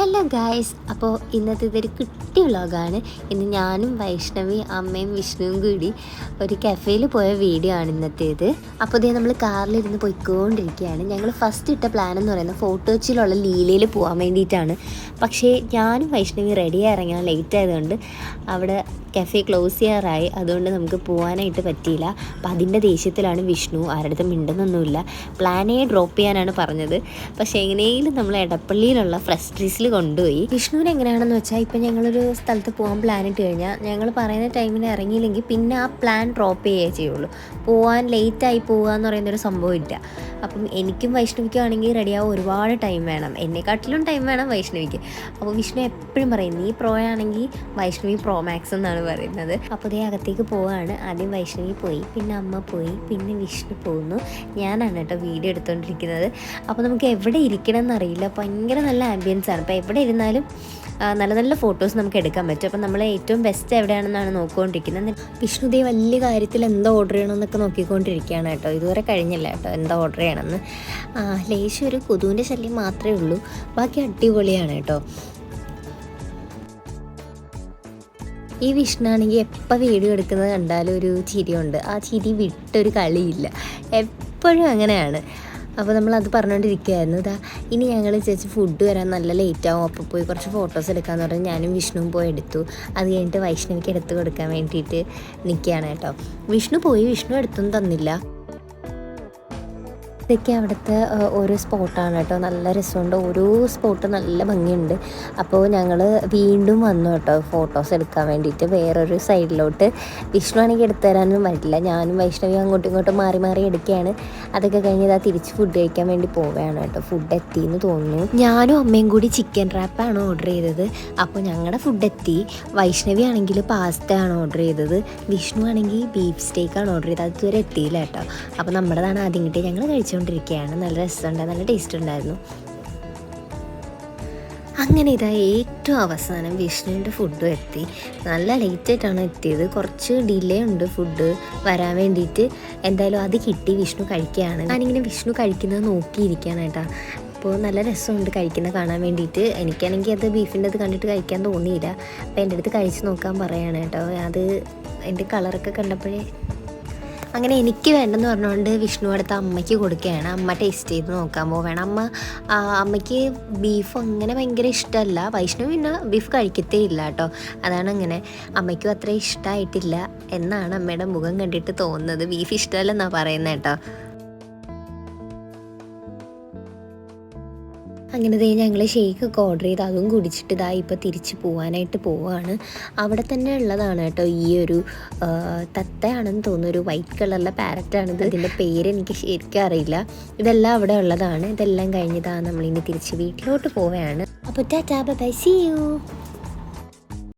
Hello guys, അപ്പോൾ ഇന്നത്തെ ഇതൊരു കുട്ടി വ്ളോഗാണ്. ഇന്ന് ഞാനും വൈഷ്ണവി, അമ്മയും വിഷ്ണുവും കൂടി ഒരു കഫേയിൽ പോയ വീഡിയോ ആണ് ഇന്നത്തേത്. അപ്പോൾ ഇതേ നമ്മൾ കാറിലിരുന്ന് പോയിക്കൊണ്ടിരിക്കുകയാണ്. ഞങ്ങൾ ഫസ്റ്റ് ഇട്ട പ്ലാൻ എന്ന് പറയുന്നത് ഫോർട്ട് കൊച്ചിയിലുള്ള ലീലയിൽ പോകാൻ വേണ്ടിയിട്ടാണ്. പക്ഷേ ഞാനും വൈഷ്ണവി റെഡിയായി ഇറങ്ങാൻ ലേറ്റ് ആയതുകൊണ്ട് അവിടെ കഫേ ക്ലോസ് ചെയ്യാറായി. അതുകൊണ്ട് നമുക്ക് പോകാനായിട്ട് പറ്റിയില്ല. അപ്പോൾ അതിൻ്റെ ദേഷ്യത്തിലാണ് വിഷ്ണു. ആരുടെ മിണ്ടുന്നൊന്നുമില്ല. പ്ലാനേ ഡ്രോപ്പ് ചെയ്യാനാണ് പറഞ്ഞത്. പക്ഷേ എങ്ങനെയെങ്കിലും നമ്മൾ എടപ്പള്ളിയിലുള്ള ഫ്രഷ് ട്രീസിൽ കൊണ്ടുപോയി. വിഷ്ണുവിന് എങ്ങനെയാണെന്ന് വെച്ചാൽ ഇപ്പം ഞങ്ങളൊരു സ്ഥലത്ത് പോകാൻ പ്ലാൻ ഇട്ട് കഴിഞ്ഞാൽ ഞങ്ങൾ പറയുന്ന ടൈമിന് ഇറങ്ങിയില്ലെങ്കിൽ പിന്നെ ആ പ്ലാൻ ഡ്രോപ്പ് ചെയ്യുകയേ ചെയ്യുള്ളൂ. പോകാൻ ലേറ്റായി പോകുക എന്ന് പറയുന്നൊരു സംഭവമില്ല. അപ്പം എനിക്കും വൈഷ്ണവിക്കും ആണെങ്കിൽ റെഡിയാവും ഒരുപാട് ടൈം വേണം. എന്നെക്കാട്ടിലും ടൈം വേണം വൈഷ്ണവിക്ക്. അപ്പോൾ വിഷ്ണു എപ്പോഴും പറയും, നീ പ്രോ ആണെങ്കിൽ വൈഷ്ണവി പ്രോ മാക്സ് എന്നാണ് പറയുന്നത്. അപ്പോൾ ഇതേ അകത്തേക്ക് പോവുകയാണ്. ആദ്യം വൈഷ്ണവി പോയി, പിന്നെ അമ്മ പോയി, പിന്നെ വിഷ്ണു പോകുന്നു. ഞാനാണ് കേട്ടോ വീഡിയോ എടുത്തുകൊണ്ടിരിക്കുന്നത്. അപ്പോൾ നമുക്ക് എവിടെ ഇരിക്കണം എന്നറിയില്ല. ഭയങ്കര നല്ല ആംബിയൻസ് ആണ്. അപ്പോൾ എവിടെ ഇരുന്നാലും നല്ല നല്ല ഫോട്ടോസ് നമുക്ക് എടുക്കാൻ പറ്റും. അപ്പോൾ നമ്മൾ ഏറ്റവും ബെസ്റ്റ് എവിടെയാണെന്നാണ് നോക്കിക്കൊണ്ടിരിക്കുന്നത്. വിഷ്ണുദേ വലിയ കാര്യത്തിൽ എന്താ ഓർഡർ ചെയ്യണമെന്നൊക്കെ നോക്കിക്കൊണ്ടിരിക്കുകയാണ് കേട്ടോ. ഇതുവരെ കഴിഞ്ഞില്ല കേട്ടോ എന്താ ഓർഡർ ചെയ്യണമെന്ന്. ലേശം ഒരു കൊതുവിൻ്റെ ശല്യം മാത്രമേ ഉള്ളൂ, ബാക്കി അടിപൊളിയാണ് കേട്ടോ. ഈ വിഷ്ണുവാണെങ്കിൽ എപ്പോൾ വീഡിയോ എടുക്കുന്നത് കണ്ടാലും ഒരു ചിരിയുണ്ട്. ആ ചിരി വിട്ടൊരു കളിയില്ല, എപ്പോഴും അങ്ങനെയാണ്. അപ്പോൾ നമ്മളത് പറഞ്ഞുകൊണ്ടിരിക്കുകയായിരുന്നു. ഇനി ഞങ്ങൾ ചേച്ചി ഫുഡ് വരാൻ നല്ല ലേറ്റാവും, അപ്പോൾ പോയി കുറച്ച് ഫോട്ടോസ് എടുക്കാമെന്ന് പറഞ്ഞ് ഞാനും വിഷ്ണുവും പോയി എടുത്തു. അത് കഴിഞ്ഞിട്ട് വൈഷ്ണവിക്ക് എടുത്ത് കൊടുക്കാൻ വേണ്ടിയിട്ട് നിൽക്കുകയാണ് കേട്ടോ. വിഷ്ണു പോയി, വിഷ്ണു എടുത്തൊന്നും തന്നില്ല. ഇതൊക്കെ അവിടുത്തെ ഓരോ സ്പോട്ടാണ് കേട്ടോ. നല്ല രസമുണ്ട്, ഓരോ സ്പോട്ട് നല്ല ഭംഗിയുണ്ട്. അപ്പോൾ ഞങ്ങൾ വീണ്ടും വന്നു കേട്ടോ ഫോട്ടോസ് എടുക്കാൻ വേണ്ടിയിട്ട് വേറൊരു സൈഡിലോട്ട്. വിഷ്ണു ആണെങ്കിൽ എടുത്തു തരാനൊന്നും പറ്റില്ല. ഞാനും വൈഷ്ണവിയും അങ്ങോട്ടും ഇങ്ങോട്ടും മാറി മാറി എടുക്കുകയാണ്. അതൊക്കെ കഴിഞ്ഞ് തിരിച്ച് ഫുഡ് കഴിക്കാൻ വേണ്ടി പോവുകയാണ് കേട്ടോ. ഫുഡ് എത്തിയെന്ന് തോന്നുന്നു. ഞാനും അമ്മയും കൂടി ചിക്കൻ റാപ്പാണ് ഓർഡർ ചെയ്തത്. അപ്പോൾ ഞങ്ങളുടെ ഫുഡ് എത്തി. വൈഷ്ണവി ആണെങ്കിൽ പാസ്ത ആണ് ഓർഡർ ചെയ്തത്. വിഷ്ണു ആണെങ്കിൽ ബീഫ് സ്റ്റേക്കാണ് ഓർഡർ ചെയ്തത്. അത് ഇതുവരെ എത്തിയില്ല കേട്ടോ. അപ്പോൾ നമ്മുടേതാണ് ആദ്യം കിട്ടിയത്. ഞങ്ങൾ കഴിച്ചുകൊണ്ടിരിക്കുകയാണ്. നല്ല രസമുണ്ട്, നല്ല ടേസ്റ്റ് ഉണ്ടായിരുന്നു. അങ്ങനെ ഏറ്റവും അവസാനം വിഷ്ണുവിൻ്റെ ഫുഡും എത്തി. നല്ല ലേറ്റായിട്ടാണ് എത്തിയത്, കുറച്ച് ഡിലേ ഉണ്ട് ഫുഡ് വരാൻ വേണ്ടിയിട്ട്. എന്തായാലും അത് കിട്ടി, വിഷ്ണു കഴിക്കുകയാണ്. ഞാനിങ്ങനെ വിഷ്ണു കഴിക്കുന്നത് നോക്കിയിരിക്കുകയാണ് കേട്ടോ. അപ്പോൾ നല്ല രസമുണ്ട് കഴിക്കുന്നത് കാണാൻ വേണ്ടിയിട്ട്. എനിക്കാണെങ്കിൽ അത് ബീഫിൻ്റെ അത് കണ്ടിട്ട് കഴിക്കാൻ തോന്നിയില്ല. അപ്പോൾ എൻ്റെ അടുത്ത് കഴിച്ച് നോക്കാൻ പറയുകയാണ് കേട്ടോ. അത് എൻ്റെ കളറൊക്കെ കണ്ടപ്പോഴേ അങ്ങനെ എനിക്ക് വേണ്ടെന്ന് പറഞ്ഞുകൊണ്ട് വിഷ്ണു അടുത്ത് അമ്മയ്ക്ക് കൊടുക്കുകയാണ്. അമ്മ ടേസ്റ്റ് ചെയ്ത് നോക്കാൻ പോവുകയാണ്. അമ്മയ്ക്ക് ബീഫ് അങ്ങനെ ഭയങ്കര ഇഷ്ടമല്ല. വൈഷ്ണവ് പിന്നെ ബീഫ് കഴിക്കത്തേ ഇല്ല കേട്ടോ. അതാണ് അങ്ങനെ. അമ്മയ്ക്കും അത്ര ഇഷ്ടമായിട്ടില്ല എന്നാണ് അമ്മയുടെ മുഖം കണ്ടിട്ട് തോന്നുന്നത്. ബീഫ് ഇഷ്ടമല്ലെന്നാണ് പറയുന്നത് കേട്ടോ. അങ്ങനെ ഞങ്ങൾ ഷേക്കൊക്കെ ഓർഡർ ചെയ്ത് അതും കുടിച്ചിട്ട് ഇപ്പോൾ തിരിച്ച് പോകാനായിട്ട് പോവുകയാണ്. അവിടെ തന്നെ ഉള്ളതാണ് കേട്ടോ ഈ ഒരു തത്തയാണെന്ന് തോന്നുന്നു, ഒരു വൈറ്റ് കളറിലെ പാരറ്റാണിത്. ഇതിൻ്റെ പേര് എനിക്ക് ശരിക്കും അറിയില്ല. ഇതെല്ലാം അവിടെ ഉള്ളതാണ്. ഇതെല്ലാം കഴിഞ്ഞതാണ് നമ്മളിനി തിരിച്ച് വീട്ടിലോട്ട് പോവുകയാണ്. അപ്പോൾ ടാറ്റാ ബൈ, സീ യു.